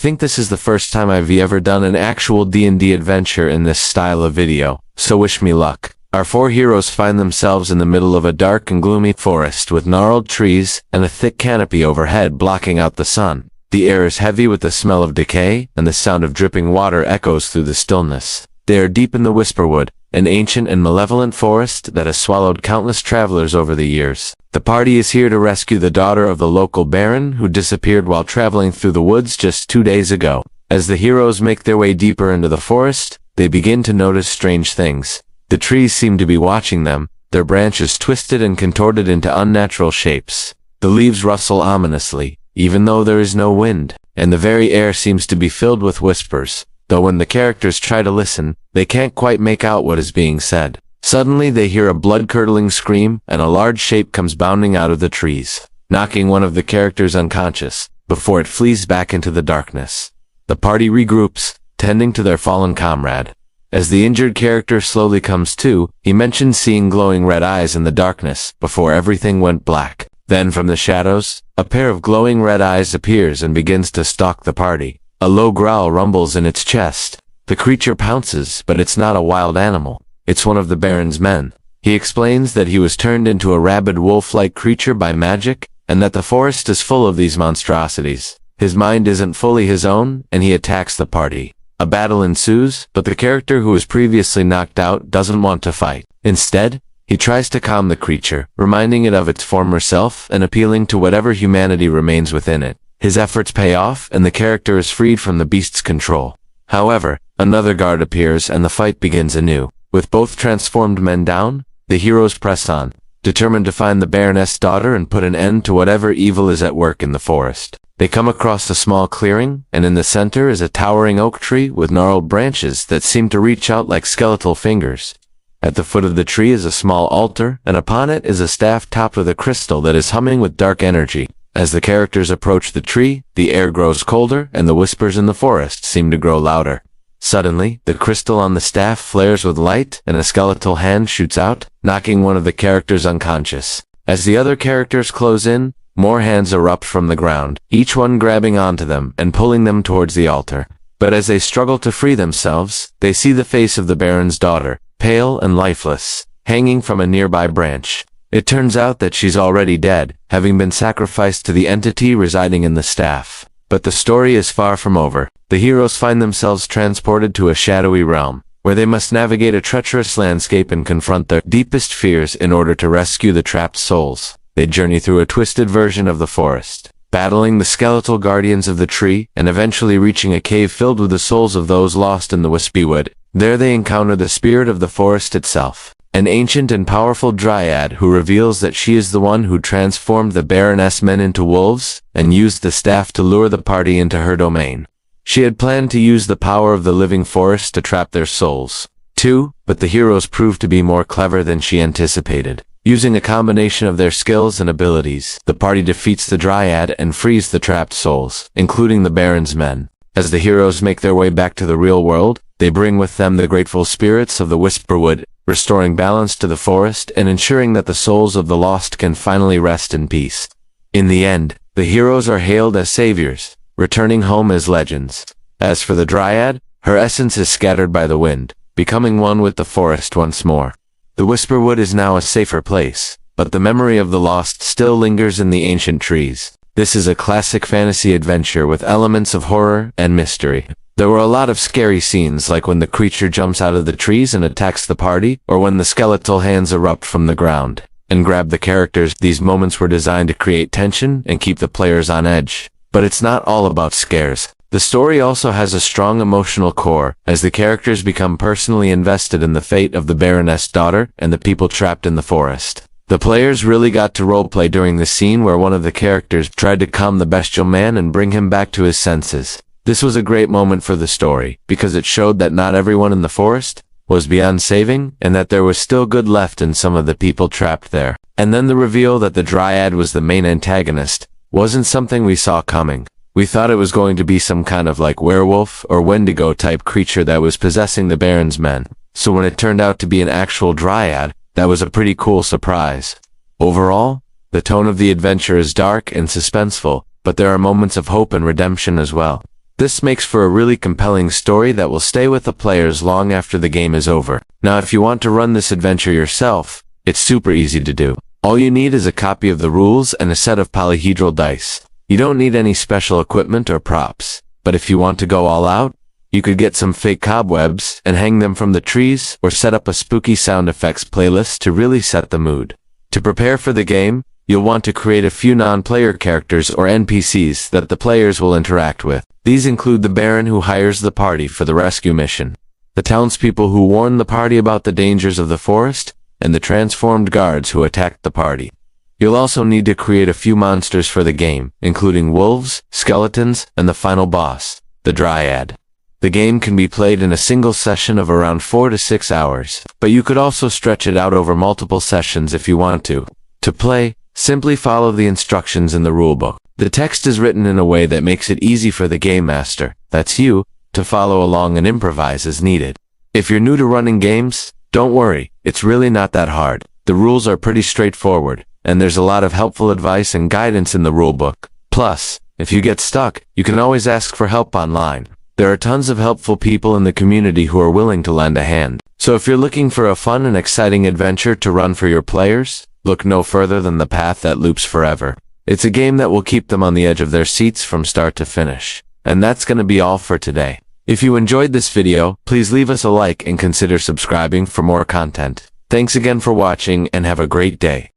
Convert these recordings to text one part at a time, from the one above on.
think this is the first time I've ever done an actual D&D adventure in this style of video, so wish me luck. Our four heroes find themselves in the middle of a dark and gloomy forest with gnarled trees and a thick canopy overhead blocking out the sun. The air is heavy with the smell of decay, and the sound of dripping water echoes through the stillness. They are deep in the Whisperwood, an ancient and malevolent forest that has swallowed countless travelers over the years. The party is here to rescue the daughter of the local baron who disappeared while traveling through the woods just 2 days ago. As the heroes make their way deeper into the forest, they begin to notice strange things. The trees seem to be watching them, their branches twisted and contorted into unnatural shapes. The leaves rustle ominously, even though there is no wind, and the very air seems to be filled with whispers, though when the characters try to listen, they can't quite make out what is being said. Suddenly they hear a blood-curdling scream, and a large shape comes bounding out of the trees, knocking one of the characters unconscious, before it flees back into the darkness. The party regroups, tending to their fallen comrade. As the injured character slowly comes to, he mentions seeing glowing red eyes in the darkness before everything went black. Then from the shadows, a pair of glowing red eyes appears and begins to stalk the party. A low growl rumbles in its chest. The creature pounces, but it's not a wild animal. It's one of the Baron's men. He explains that he was turned into a rabid wolf-like creature by magic, and that the forest is full of these monstrosities. His mind isn't fully his own, and he attacks the party. A battle ensues, but the character who was previously knocked out doesn't want to fight. Instead, he tries to calm the creature, reminding it of its former self and appealing to whatever humanity remains within it. His efforts pay off, and the character is freed from the beast's control. However, another guard appears and the fight begins anew. With both transformed men down, the heroes press on, determined to find the Baroness' daughter and put an end to whatever evil is at work in the forest. They come across a small clearing, and in the center is a towering oak tree with gnarled branches that seem to reach out like skeletal fingers. At the foot of the tree is a small altar, and upon it is a staff topped with a crystal that is humming with dark energy. As the characters approach the tree, the air grows colder, and the whispers in the forest seem to grow louder. Suddenly, the crystal on the staff flares with light, and a skeletal hand shoots out, knocking one of the characters unconscious. As the other characters close in, more hands erupt from the ground, each one grabbing onto them and pulling them towards the altar. But as they struggle to free themselves, they see the face of the Baron's daughter, pale and lifeless, hanging from a nearby branch. It turns out that she's already dead, having been sacrificed to the entity residing in the staff. But the story is far from over. The heroes find themselves transported to a shadowy realm, where they must navigate a treacherous landscape and confront their deepest fears in order to rescue the trapped souls. They journey through a twisted version of the forest, battling the skeletal guardians of the tree, and eventually reaching a cave filled with the souls of those lost in the Whisperwood. There they encounter the spirit of the forest itself, an ancient and powerful dryad who reveals that she is the one who transformed the Baroness men into wolves and used the staff to lure the party into her domain. She had planned to use the power of the living forest to trap their souls, too, but the heroes proved to be more clever than she anticipated. Using a combination of their skills and abilities, the party defeats the dryad and frees the trapped souls, including the Baron's men. As the heroes make their way back to the real world, they bring with them the grateful spirits of the Whisperwood, restoring balance to the forest and ensuring that the souls of the lost can finally rest in peace. In the end, the heroes are hailed as saviors, returning home as legends. As for the dryad, her essence is scattered by the wind, becoming one with the forest once more. The Whisperwood is now a safer place, but the memory of the lost still lingers in the ancient trees. This is a classic fantasy adventure with elements of horror and mystery. There were a lot of scary scenes, like when the creature jumps out of the trees and attacks the party, or when the skeletal hands erupt from the ground and grab the characters. These moments were designed to create tension and keep the players on edge. But it's not all about scares. The story also has a strong emotional core, as the characters become personally invested in the fate of the Baroness' daughter and the people trapped in the forest. The players really got to roleplay during the scene where one of the characters tried to calm the bestial man and bring him back to his senses. This was a great moment for the story, because it showed that not everyone in the forest was beyond saving, and that there was still good left in some of the people trapped there. And then the reveal that the dryad was the main antagonist wasn't something we saw coming. We thought it was going to be some kind of like werewolf or wendigo type creature that was possessing the Baron's men. So when it turned out to be an actual dryad, that was a pretty cool surprise. Overall, the tone of the adventure is dark and suspenseful, but there are moments of hope and redemption as well. This makes for a really compelling story that will stay with the players long after the game is over. Now, if you want to run this adventure yourself, it's super easy to do. All you need is a copy of the rules and a set of polyhedral dice. You don't need any special equipment or props. But if you want to go all out, you could get some fake cobwebs and hang them from the trees, or set up a spooky sound effects playlist to really set the mood. To prepare for the game, you'll want to create a few non-player characters or NPCs that the players will interact with. These include the Baron who hires the party for the rescue mission, the townspeople who warn the party about the dangers of the forest, and the transformed guards who attacked the party. You'll also need to create a few monsters for the game, including wolves, skeletons, and the final boss, the Dryad. The game can be played in a single session of around 4 to 6 hours, but you could also stretch it out over multiple sessions if you want to. To play, simply follow the instructions in the rulebook. The text is written in a way that makes it easy for the game master, that's you, to follow along and improvise as needed. If you're new to running games, don't worry, it's really not that hard. The rules are pretty straightforward, and there's a lot of helpful advice and guidance in the rulebook. Plus, if you get stuck, you can always ask for help online. There are tons of helpful people in the community who are willing to lend a hand. So if you're looking for a fun and exciting adventure to run for your players, look no further than The Path That Loops Forever. It's a game that will keep them on the edge of their seats from start to finish. And that's gonna be all for today. If you enjoyed this video, please leave us a like and consider subscribing for more content. Thanks again for watching and have a great day.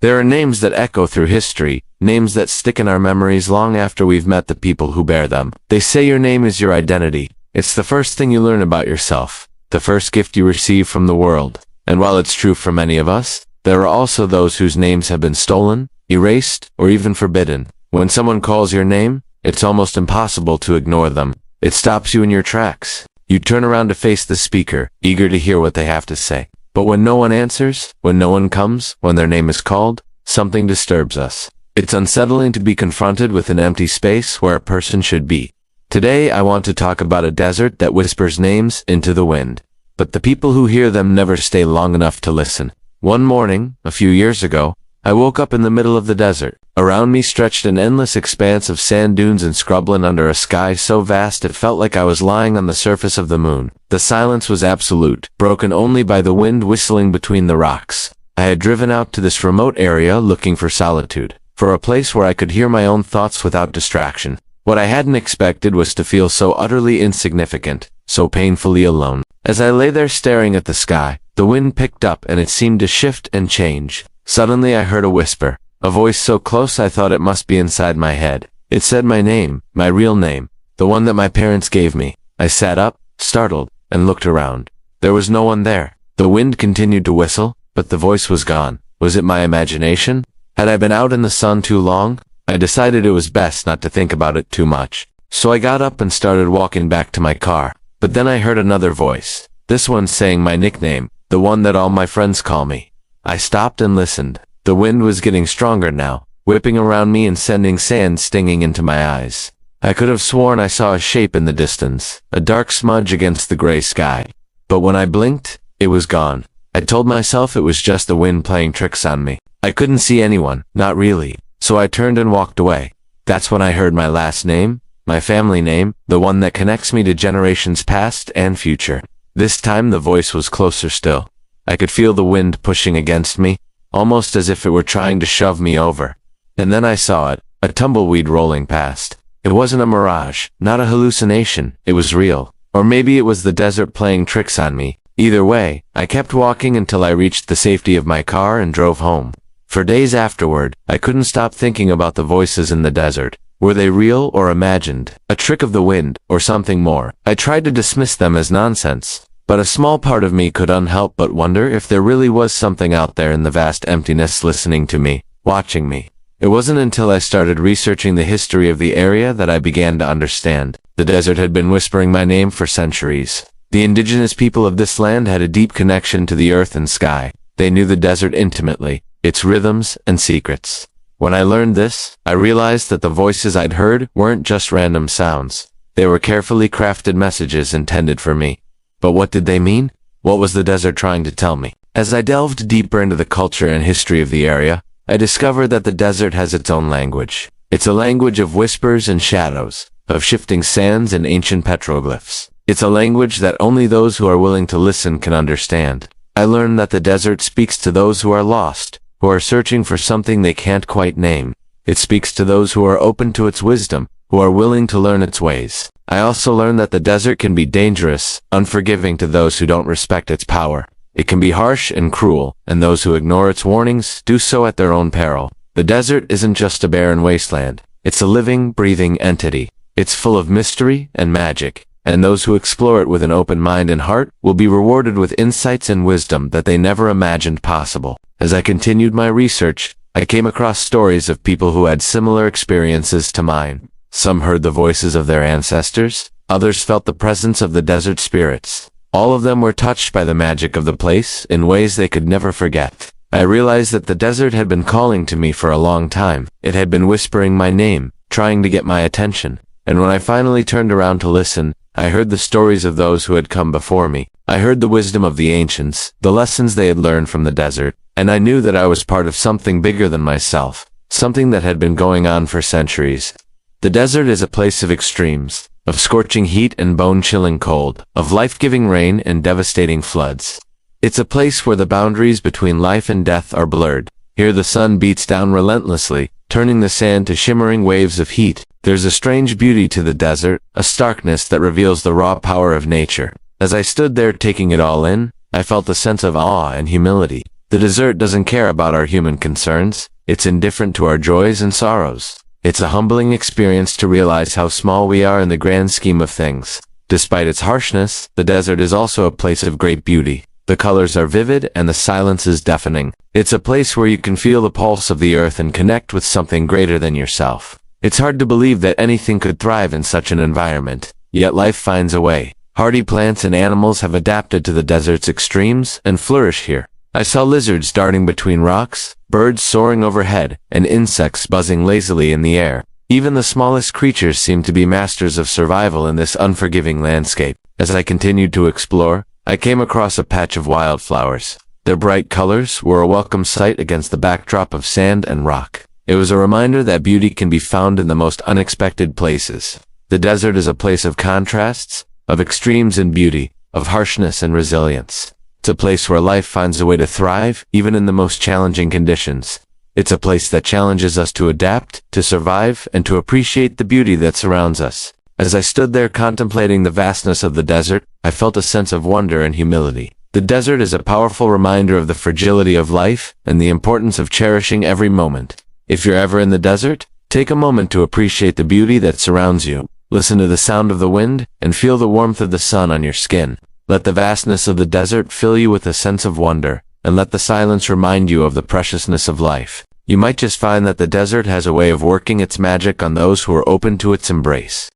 There are names that echo through history, names that stick in our memories long after we've met the people who bear them. They say your name is your identity. It's the first thing you learn about yourself, the first gift you receive from the world. And while it's true for many of us, there are also those whose names have been stolen, erased, or even forbidden. When someone calls your name, it's almost impossible to ignore them. It stops you in your tracks. You turn around to face the speaker, eager to hear what they have to say. But when no one answers, when no one comes, when their name is called, something disturbs us. It's unsettling to be confronted with an empty space where a person should be. Today I want to talk about a desert that whispers names into the wind. But the people who hear them never stay long enough to listen. One morning, a few years ago, I woke up in the middle of the desert. Around me stretched an endless expanse of sand dunes and scrubland under a sky so vast it felt like I was lying on the surface of the moon. The silence was absolute, broken only by the wind whistling between the rocks. I had driven out to this remote area looking for solitude, for a place where I could hear my own thoughts without distraction. What I hadn't expected was to feel so utterly insignificant, so painfully alone. As I lay there staring at the sky, the wind picked up and it seemed to shift and change. Suddenly I heard a whisper, a voice so close I thought it must be inside my head. It said my name, my real name, the one that my parents gave me. I sat up, startled, and looked around. There was no one there. The wind continued to whistle, but the voice was gone. Was it my imagination? Had I been out in the sun too long? I decided it was best not to think about it too much. So I got up and started walking back to my car. But then I heard another voice, this one saying my nickname, the one that all my friends call me. I stopped and listened. The wind was getting stronger now, whipping around me and sending sand stinging into my eyes. I could have sworn I saw a shape in the distance, a dark smudge against the gray sky. But when I blinked, it was gone. I told myself it was just the wind playing tricks on me. I couldn't see anyone, not really. So I turned and walked away. That's when I heard my last name, my family name, the one that connects me to generations past and future. This time the voice was closer still. I could feel the wind pushing against me, almost as if it were trying to shove me over. And then I saw it, a tumbleweed rolling past. It wasn't a mirage, not a hallucination, it was real. Or maybe it was the desert playing tricks on me. Either way, I kept walking until I reached the safety of my car and drove home. For days afterward, I couldn't stop thinking about the voices in the desert. Were they real or imagined? A trick of the wind, or something more? I tried to dismiss them as nonsense. But a small part of me couldn't help but wonder if there really was something out there in the vast emptiness listening to me, watching me. It wasn't until I started researching the history of the area that I began to understand. The desert had been whispering my name for centuries. The indigenous people of this land had a deep connection to the earth and sky. They knew the desert intimately, its rhythms and secrets. When I learned this, I realized that the voices I'd heard weren't just random sounds. They were carefully crafted messages intended for me. But what did they mean? What was the desert trying to tell me? As I delved deeper into the culture and history of the area, I discovered that the desert has its own language. It's a language of whispers and shadows, of shifting sands and ancient petroglyphs. It's a language that only those who are willing to listen can understand. I learned that the desert speaks to those who are lost, who are searching for something they can't quite name. It speaks to those who are open to its wisdom, who are willing to learn its ways. I also learned that the desert can be dangerous, unforgiving to those who don't respect its power. It can be harsh and cruel, and those who ignore its warnings do so at their own peril. The desert isn't just a barren wasteland. It's a living, breathing entity. It's full of mystery and magic, and those who explore it with an open mind and heart will be rewarded with insights and wisdom that they never imagined possible. As I continued my research, I came across stories of people who had similar experiences to mine. Some heard the voices of their ancestors, others felt the presence of the desert spirits. All of them were touched by the magic of the place in ways they could never forget. I realized that the desert had been calling to me for a long time. It had been whispering my name, trying to get my attention. And when I finally turned around to listen, I heard the stories of those who had come before me. I heard the wisdom of the ancients, the lessons they had learned from the desert, and I knew that I was part of something bigger than myself, something that had been going on for centuries. The desert is a place of extremes, of scorching heat and bone-chilling cold, of life-giving rain and devastating floods. It's a place where the boundaries between life and death are blurred. Here the sun beats down relentlessly, turning the sand to shimmering waves of heat. There's a strange beauty to the desert, a starkness that reveals the raw power of nature. As I stood there taking it all in, I felt a sense of awe and humility. The desert doesn't care about our human concerns. It's indifferent to our joys and sorrows. It's a humbling experience to realize how small we are in the grand scheme of things. Despite its harshness, the desert is also a place of great beauty. The colors are vivid and the silence is deafening. It's a place where you can feel the pulse of the earth and connect with something greater than yourself. It's hard to believe that anything could thrive in such an environment, yet life finds a way. Hardy plants and animals have adapted to the desert's extremes and flourish here. I saw lizards darting between rocks, birds soaring overhead, and insects buzzing lazily in the air. Even the smallest creatures seemed to be masters of survival in this unforgiving landscape. As I continued to explore, I came across a patch of wildflowers. Their bright colors were a welcome sight against the backdrop of sand and rock. It was a reminder that beauty can be found in the most unexpected places. The desert is a place of contrasts, of extremes in beauty, of harshness and resilience. It's a place where life finds a way to thrive, even in the most challenging conditions. It's a place that challenges us to adapt, to survive, and to appreciate the beauty that surrounds us. As I stood there contemplating the vastness of the desert, I felt a sense of wonder and humility. The desert is a powerful reminder of the fragility of life and the importance of cherishing every moment. If you're ever in the desert, take a moment to appreciate the beauty that surrounds you. Listen to the sound of the wind and feel the warmth of the sun on your skin. Let the vastness of the desert fill you with a sense of wonder, and let the silence remind you of the preciousness of life. You might just find that the desert has a way of working its magic on those who are open to its embrace.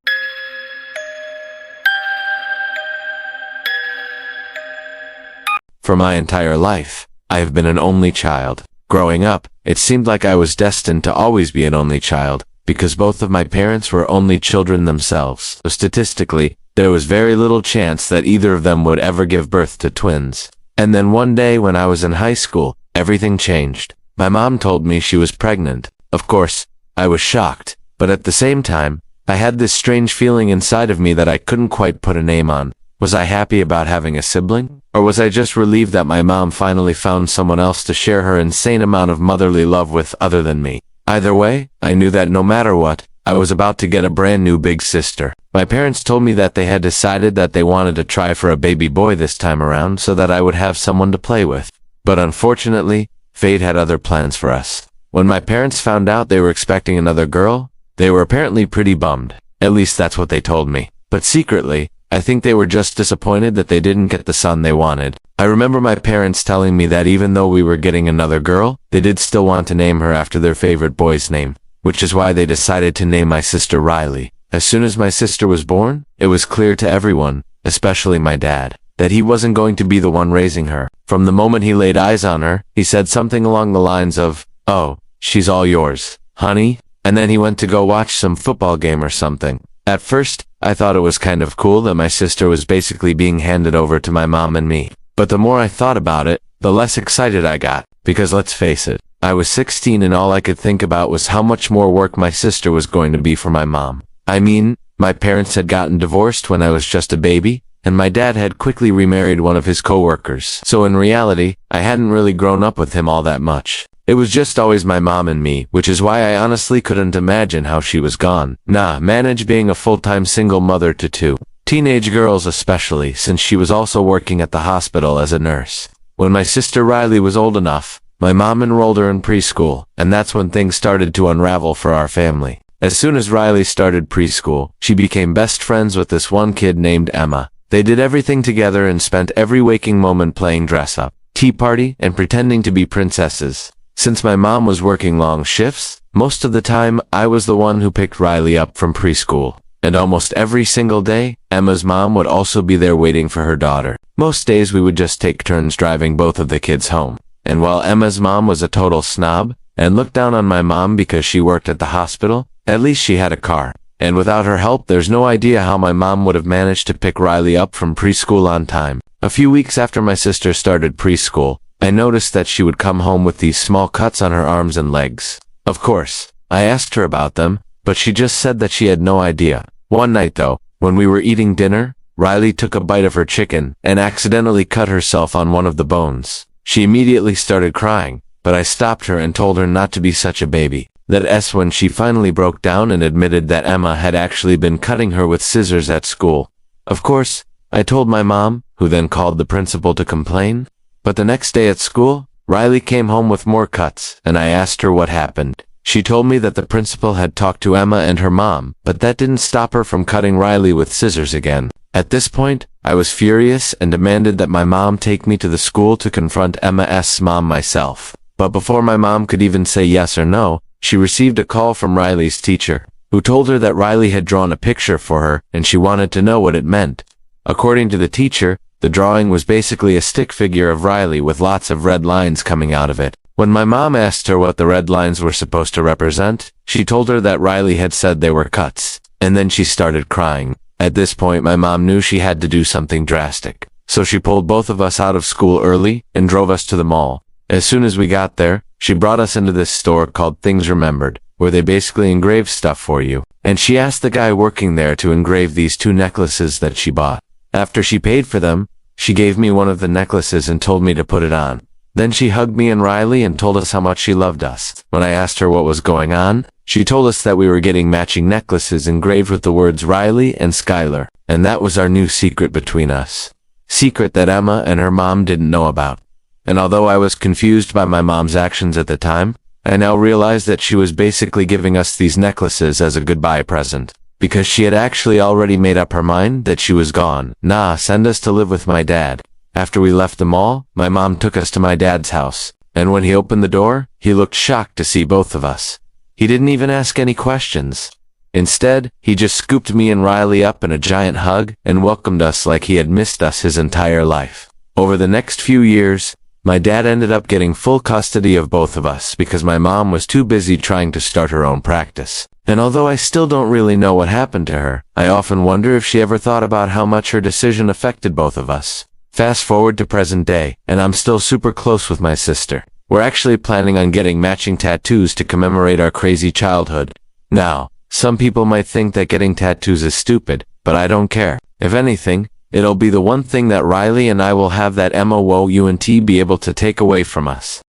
For my entire life, I have been an only child. Growing up, it seemed like I was destined to always be an only child, because both of my parents were only children themselves. So statistically, there was very little chance that either of them would ever give birth to twins. And then one day when I was in high school, everything changed. My mom told me she was pregnant. Of course, I was shocked, but at the same time, I had this strange feeling inside of me that I couldn't quite put a name on. Was I happy about having a sibling? Or was I just relieved that my mom finally found someone else to share her insane amount of motherly love with other than me? Either way, I knew that no matter what, I was about to get a brand new big sister. My parents told me that they had decided that they wanted to try for a baby boy this time around so that I would have someone to play with. But unfortunately, fate had other plans for us. When my parents found out they were expecting another girl, they were apparently pretty bummed. At least that's what they told me. But secretly, I think they were just disappointed that they didn't get the son they wanted. I remember my parents telling me that even though we were getting another girl, they did still want to name her after their favorite boy's name, which is why they decided to name my sister Riley. As soon as my sister was born, it was clear to everyone, especially my dad, that he wasn't going to be the one raising her. From the moment he laid eyes on her, he said something along the lines of, "Oh, she's all yours, honey," and then he went to go watch some football game or something. At first, I thought it was kind of cool that my sister was basically being handed over to my mom and me. But the more I thought about it, the less excited I got, because let's face it, I was 16 and all I could think about was how much more work my sister was going to be for my mom. I mean, my parents had gotten divorced when I was just a baby, and my dad had quickly remarried one of his coworkers. So in reality, I hadn't really grown up with him all that much. It was just always my mom and me, which is why I honestly couldn't imagine how she was gone. Manage being a full-time single mother to two teenage girls, especially since she was also working at the hospital as a nurse. When my sister Riley was old enough, my mom enrolled her in preschool, and that's when things started to unravel for our family. As soon as Riley started preschool, she became best friends with this one kid named Emma. They did everything together and spent every waking moment playing dress-up, tea party, and pretending to be princesses. Since my mom was working long shifts, most of the time I was the one who picked Riley up from preschool. And almost every single day, Emma's mom would also be there waiting for her daughter. Most days we would just take turns driving both of the kids home. And while Emma's mom was a total snob, and looked down on my mom because she worked at the hospital, at least she had a car. And without her help, there's no idea how my mom would have managed to pick Riley up from preschool on time. A few weeks after my sister started preschool, I noticed that she would come home with these small cuts on her arms and legs. Of course, I asked her about them, but she just said that she had no idea. One night though, when we were eating dinner, Riley took a bite of her chicken and accidentally cut herself on one of the bones. She immediately started crying, but I stopped her and told her not to be such a baby. That's when she finally broke down and admitted that Emma had actually been cutting her with scissors at school. Of course, I told my mom, who then called the principal to complain. But the next day at school, Riley came home with more cuts, and I asked her what happened. She told me that the principal had talked to Emma and her mom, but that didn't stop her from cutting Riley with scissors again. At this point, I was furious and demanded that my mom take me to the school to confront Emma's mom myself. But before my mom could even say yes or no, she received a call from Riley's teacher, who told her that Riley had drawn a picture for her and she wanted to know what it meant. According to the teacher, the drawing was basically a stick figure of Riley with lots of red lines coming out of it. When my mom asked her what the red lines were supposed to represent, she told her that Riley had said they were cuts, and then she started crying. At this point, my mom knew she had to do something drastic, so she pulled both of us out of school early and drove us to the mall. As soon as we got there, she brought us into this store called Things Remembered, where they basically engrave stuff for you, and she asked the guy working there to engrave these 2 necklaces that she bought. After she paid for them, she gave me one of the necklaces and told me to put it on. Then she hugged me and Riley and told us how much she loved us. When I asked her what was going on, she told us that we were getting matching necklaces engraved with the words Riley and Skylar, and that was our new secret between us. Secret that Emma and her mom didn't know about. And although I was confused by my mom's actions at the time, I now realized that she was basically giving us these necklaces as a goodbye present, because she had actually already made up her mind that she was gone. Send us to live with my dad. After we left the mall, my mom took us to my dad's house, and when he opened the door, he looked shocked to see both of us. He didn't even ask any questions. Instead, he just scooped me and Riley up in a giant hug and welcomed us like he had missed us his entire life. Over the next few years, my dad ended up getting full custody of both of us because my mom was too busy trying to start her own practice. And although I still don't really know what happened to her, I often wonder if she ever thought about how much her decision affected both of us. Fast forward to present day, and I'm still super close with my sister. We're actually planning on getting matching tattoos to commemorate our crazy childhood. Now, some people might think that getting tattoos is stupid, but I don't care. If anything, it'll be the one thing that Riley and I will have that Emma won't be able to take away from us.